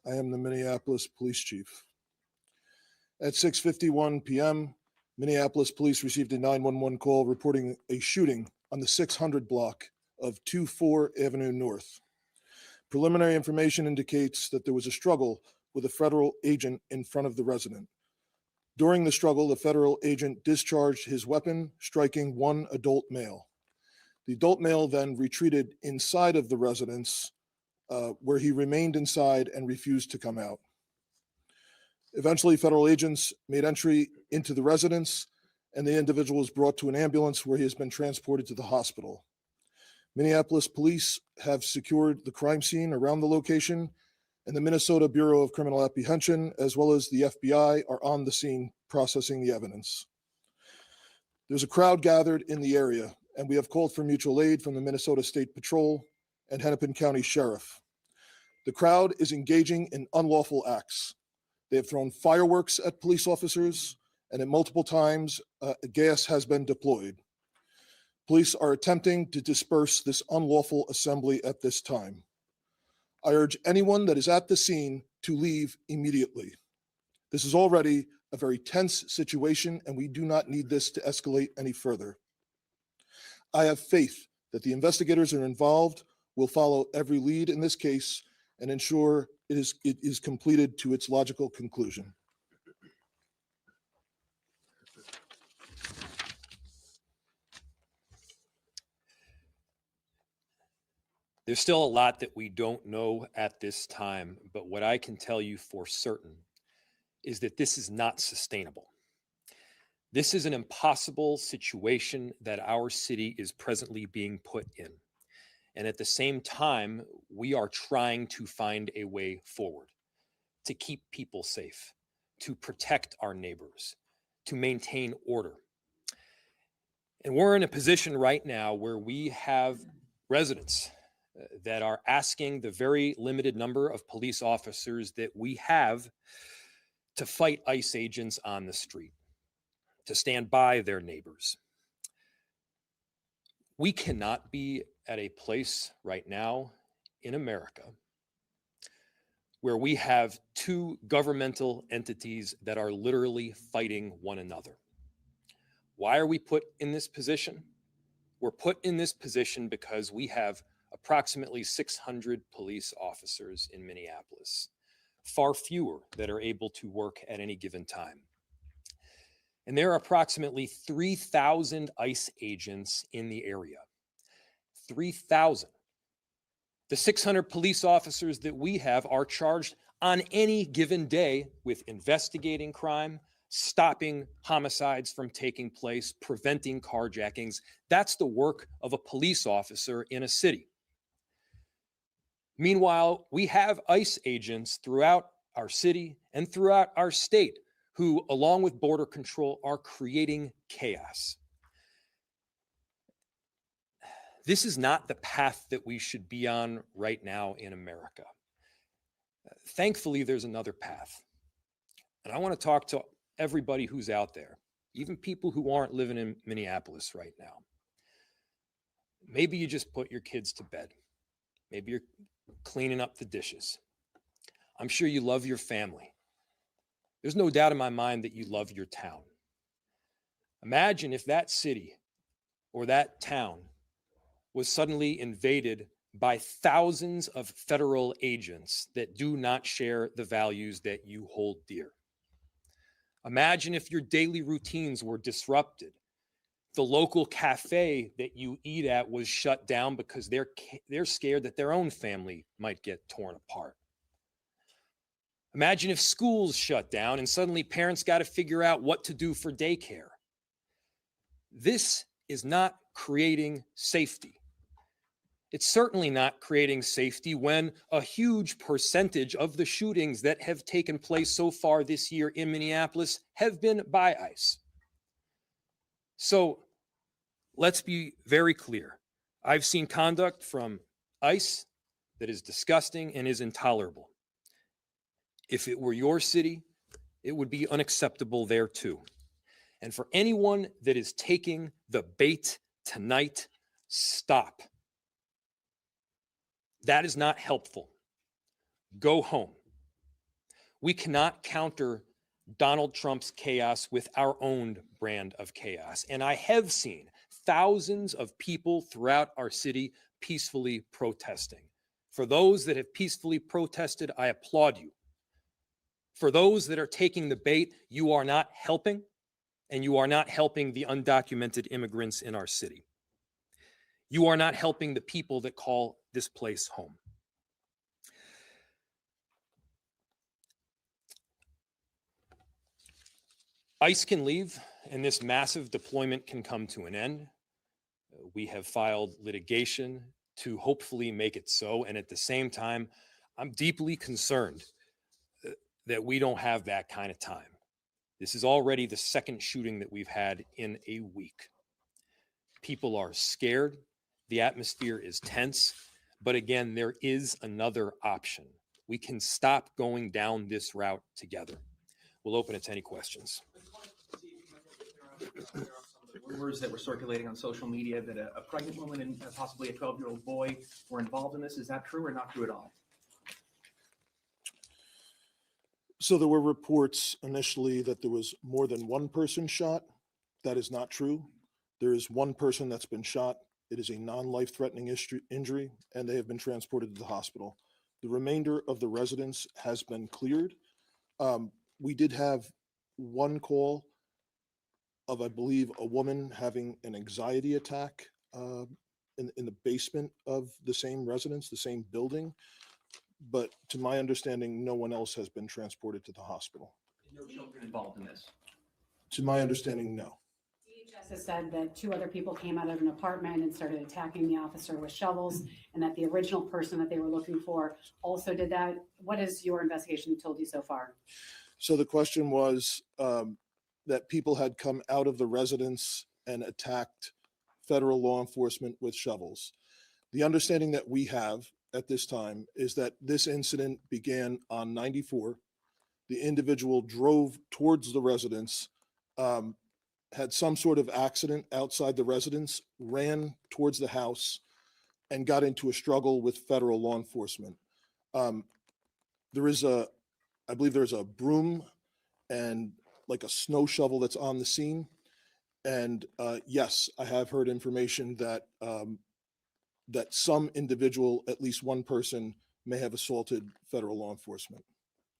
I am the Minneapolis Police Chief. At 6:51 p.m., Minneapolis police received a 911 call reporting a shooting on the 600 block of 24 Avenue North. Preliminary information indicates that there was a struggle with a federal agent in front of the resident. During the struggle, the federal agent discharged his weapon, striking one adult male. The adult male then retreated inside of the residence, where he remained inside and refused to come out. Eventually, federal agents made entry into the residence, and the individual was brought to an ambulance where he has been transported to the hospital. Minneapolis police have secured the crime scene around the location, and the Minnesota Bureau of Criminal Apprehension, as well as the FBI, are on the scene processing the evidence. There's a crowd gathered in the area, and we have called for mutual aid from the Minnesota State Patrol and Hennepin County Sheriff. The crowd is engaging in unlawful acts. They have thrown fireworks at police officers, and at multiple times, gas has been deployed. Police are attempting to disperse this unlawful assembly at this time. I urge anyone that is at the scene to leave immediately. This is already a very tense situation, and we do not need this to escalate any further. I have faith that the investigators are involved will follow every lead in this case and ensure it is completed to its logical conclusion. There's still a lot that we don't know at this time, but what I can tell you for certain is that this is not sustainable. This is an impossible situation that our city is presently being put in. And at the same time, we are trying to find a way forward to keep people safe, to protect our neighbors, to maintain order. And we're in a position right now where we have residents that are asking the very limited number of police officers that we have to fight ICE agents on the street, to stand by their neighbors. We cannot be at a place right now in America where we have two governmental entities that are literally fighting one another. Why are we put in this position? We're put in this position because we have approximately 600 police officers in Minneapolis, far fewer that are able to work at any given time. And there are approximately 3,000 ICE agents in the area. 3,000. The 600 police officers that we have are charged on any given day with investigating crime, stopping homicides from taking place, preventing carjackings. That's the work of a police officer in a city. Meanwhile, we have ICE agents throughout our city and throughout our state who, along with Border Control, are creating chaos. This is not the path that we should be on right now in America. Thankfully, there's another path. And I want to talk to everybody who's out there, even people who aren't living in Minneapolis right now. Maybe you just put your kids to bed. Maybe you're cleaning up the dishes. I'm sure you love your family. There's no doubt in my mind that you love your town. Imagine if that city or that town was suddenly invaded by thousands of federal agents that do not share the values that you hold dear. Imagine if your daily routines were disrupted. The local cafe that you eat at was shut down because they're scared that their own family might get torn apart. Imagine if schools shut down and suddenly parents got to figure out what to do for daycare. This is not creating safety. It's certainly not creating safety when a huge percentage of the shootings that have taken place so far this year in Minneapolis have been by ICE. So let's be very clear. I've seen conduct from ICE that is disgusting and is intolerable. If it were your city, it would be unacceptable there too. And for anyone that is taking the bait tonight, stop. That is not helpful. Go home. We cannot counter Donald Trump's chaos with our own brand of chaos. And I have seen thousands of people throughout our city peacefully protesting. For those that have peacefully protested, I applaud you. For those that are taking the bait, you are not helping, and you are not helping the undocumented immigrants in our city. You are not helping the people that call this place home. ICE can leave, and this massive deployment can come to an end. We have filed litigation to hopefully make it so. And at the same time, I'm deeply concerned that we don't have that kind of time. This is already the second shooting that we've had in a week. People are scared. The atmosphere is tense. But again, there is another option. We can stop going down this route together. We'll open it to any questions. Rumors that were circulating on social media that a pregnant woman and possibly a 12-year-old boy were involved in this. Is that true or not true at all? So there were reports initially that there was more than one person shot. That is not true. There is one person that's been shot. It is a non-life-threatening injury, and they have been transported to the hospital. The remainder of the residents has been cleared. We did have one call of, I believe, a woman having an anxiety attack in the basement of the same residence, the same building. But to my understanding, no one else has been transported to the hospital. No children involved in this? To my understanding, no. DHS has said that 2 other people came out of an apartment and started attacking the officer with shovels, and that the original person that they were looking for also did that. What has your investigation told you so far? So the question was that people had come out of the residence and attacked federal law enforcement with shovels. The understanding that we have at this time is that this incident began on 94. The individual drove towards the residence, had some sort of accident outside the residence, ran towards the house, and got into a struggle with federal law enforcement. There is I believe there's a broom and like a snow shovel that's on the scene. And yes, I have heard information that that some individual, at least one person, may have assaulted federal law enforcement.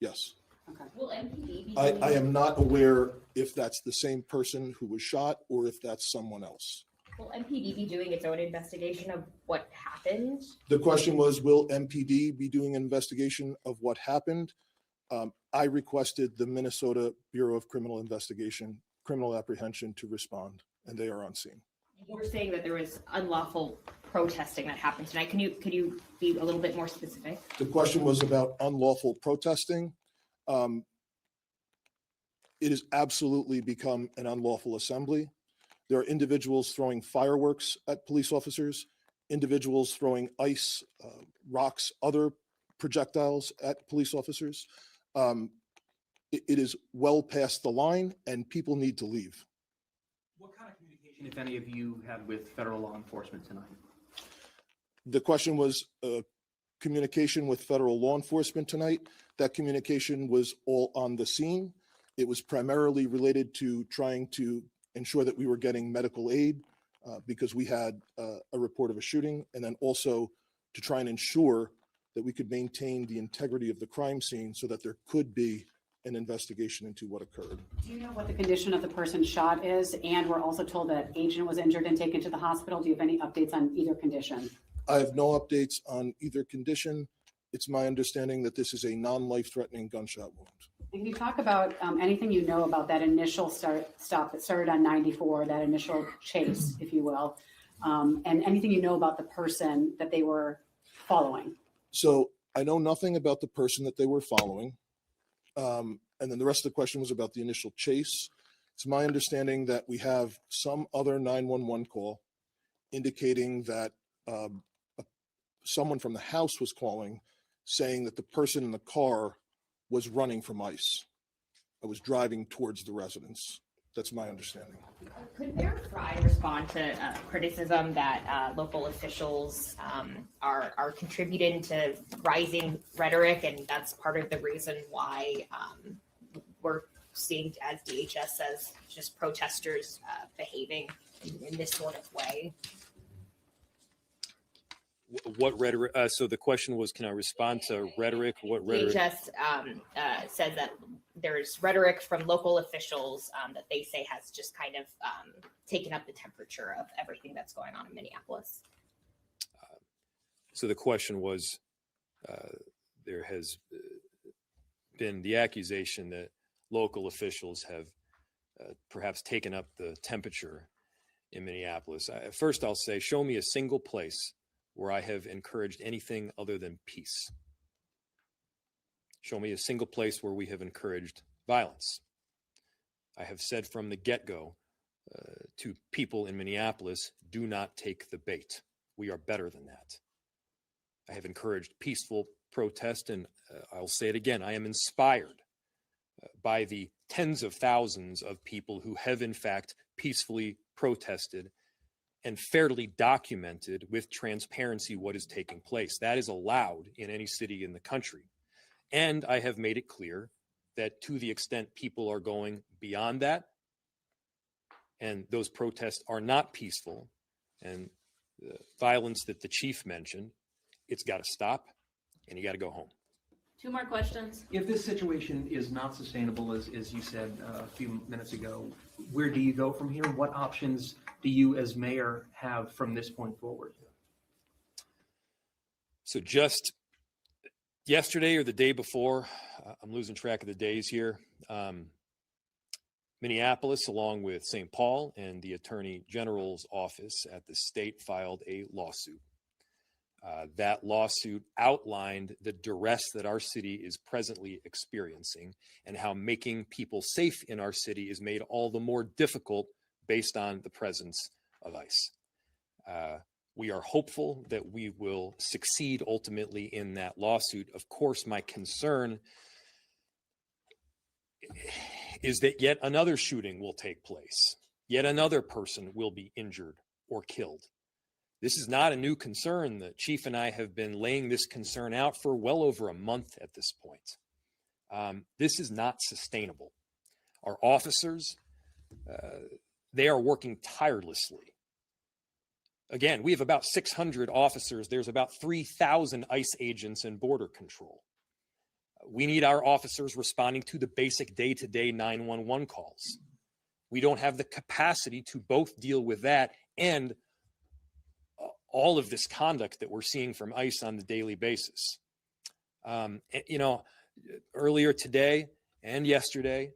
Yes. Okay. Will MPD be I am not aware if that's the same person who was shot or if that's someone else. Will MPD be doing its own investigation of what happened? The question was, will MPD be doing an investigation of what happened? I requested the Minnesota Bureau of Criminal Investigation, Criminal Apprehension to respond, and they are on scene. You were saying that there was unlawful protesting that happened tonight. Could you be a little bit more specific? The question was about unlawful protesting. It has absolutely become an unlawful assembly. There are individuals throwing fireworks at police officers, individuals throwing ice, rocks, other projectiles at police officers. It is well past the line, and people need to leave. What kind of communication, if any, of you had with federal law enforcement tonight? The question was communication with federal law enforcement tonight. That communication was all on the scene. It was primarily related to trying to ensure that we were getting medical aid because we had a report of a shooting, and then also to try and ensure that we could maintain the integrity of the crime scene so that there could be an investigation into what occurred. Do you know what the condition of the person shot is? And we're also told that agent was injured and taken to the hospital. Do you have any updates on either condition? I have no updates on either condition. It's my understanding that this is a non-life-threatening gunshot wound. And can you talk about anything you know about that initial stop that started on 94, that initial chase, if you will, and anything you know about the person that they were following? So I know nothing about the person that they were following. And then the rest of the question was about the initial chase. It's my understanding that we have some other 911 call indicating that someone from the house was calling, saying that the person in the car was running from ICE. I was driving towards the residence. That's my understanding. Could Mayor Frey respond to criticism that local officials are contributing to rising rhetoric, and that's part of the reason why we're seeing, as DHS says, just protesters behaving in this sort of way? What rhetoric? So the question was, can I respond to rhetoric? What rhetoric? DHS says that there's rhetoric from local officials that they say has just kind of taken up the temperature of everything that's going on in Minneapolis. So the question was, there has been the accusation that local officials have perhaps taken up the temperature in Minneapolis. First, I'll say, show me a single place where I have encouraged anything other than peace. Show me a single place where we have encouraged violence. I have said from the get-go to people in Minneapolis, do not take the bait. We are better than that. I have encouraged peaceful protest, and I'll say it again, I am inspired by the tens of thousands of people who have in fact peacefully protested and fairly documented with transparency what is taking place. That is allowed in any city in the country. And I have made it clear that to the extent people are going beyond that, and those protests are not peaceful, and the violence that the chief mentioned, it's got to stop, and you got to go home. 2 more questions. If this situation is not sustainable, as you said a few minutes ago, where do you go from here? What options do you as mayor have from this point forward? So just yesterday or the day before, I'm losing track of the days here, Minneapolis, along with St. Paul and the Attorney General's office at the state, filed a lawsuit. That lawsuit outlined the duress that our city is presently experiencing and how making people safe in our city is made all the more difficult based on the presence of ICE. We are hopeful that we will succeed ultimately in that lawsuit. Of course, my concern is that yet another shooting will take place. Yet another person will be injured or killed. This is not a new concern. The chief and I have been laying this concern out for well over a month at this point. This is not sustainable. Our officers, they are working tirelessly. Again, we have about 600 officers. There's about 3,000 ICE agents in border control. We need our officers responding to the basic day-to-day 911 calls. We don't have the capacity to both deal with that and all of this conduct that we're seeing from ICE on the daily basis. You know, earlier today and yesterday,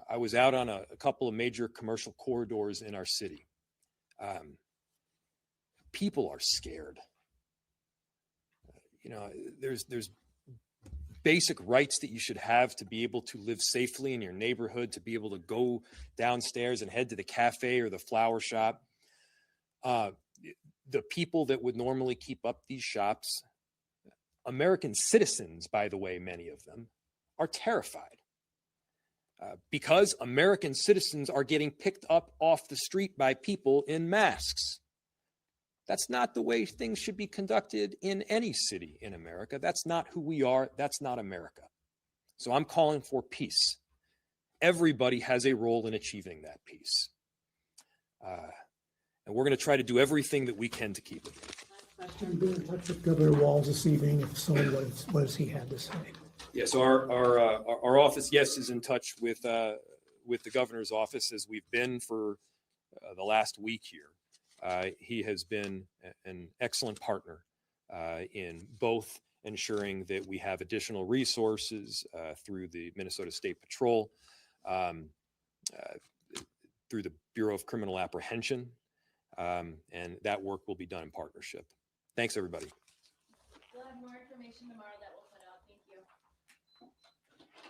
I was out on a couple of major commercial corridors in our city. People are scared. You know, there's basic rights that you should have to be able to live safely in your neighborhood, to be able to go downstairs and head to the cafe or the flower shop. The people that would normally keep up these shops, American citizens, by the way, many of them, are terrified because American citizens are getting picked up off the street by people in masks. That's not the way things should be conducted in any city in America. That's not who we are. That's not America. So I'm calling for peace. Everybody has a role in achieving that peace. And we're going to try to do everything that we can to keep it. Question, been in touch with Governor Walz this evening. If so, what has he had to say? Yeah, so our office, yes, is in touch with the governor's office, as we've been for the last week here. He has been an excellent partner in both ensuring that we have additional resources through the Minnesota State Patrol, through the Bureau of Criminal Apprehension, and that work will be done in partnership. Thanks, everybody. We'll have more information tomorrow that